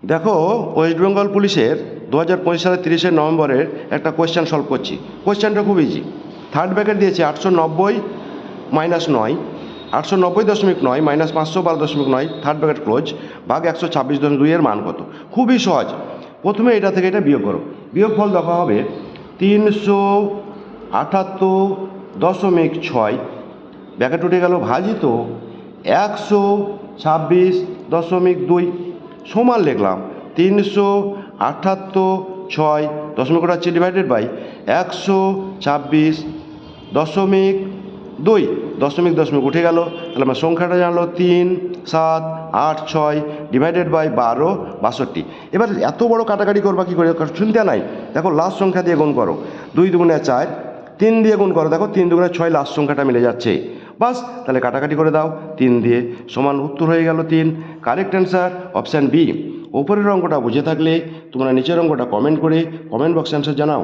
দেখো, ওয়েস্ট বেঙ্গল পুলিশের 2025 সালের 30শে নভেম্বরের একটা কোয়েশ্চেন সলভ করছি। কোয়েশ্চেনটা খুব ইজি। থার্ড ব্র্যাকেট দিয়েছে 890 minus 9, 890.9 minus 512.9, third bracket close, ভাগ 126.2 এর মান কত? খুবই সহজ। প্রথমে এটা থেকে এটা বিয়োগ করো। বিয়োগফল দেখা হবে 378.6, ব্র্যাকেট উঠে গেল, ভাজিত 126.2 সমান লিখলাম 378.6 দশমিক হচ্ছে ডিভাইডেড বাই 126.2 দশমিক উঠে গেল। তাহলে আমার সংখ্যাটা জানলো 3786 ডিভাইডেড বাই 12 এবার এত বড় কাটাকাটি করবা কী করে? চিন্তা নাই। দেখো লাস্ট সংখ্যা দিয়ে গুণ করো, 2 দুগুণে 4, 3 দিয়ে গুণ করো, দেখো 3 দুগুণে 6, লাস্ট সংখ্যাটা মিলে যাচ্ছে। বাস, তাহলে কাটাকাটি করে দাও, 3 দিয়ে সমান উত্তর হয়ে গেল 3। Correct answer option B. ওপরের অঙ্কটা বুঝে থাকলে তোমরা নিচের অঙ্কটা কমেন্ট করে কমেন্ট বক্সে অ্যান্সার জানাও।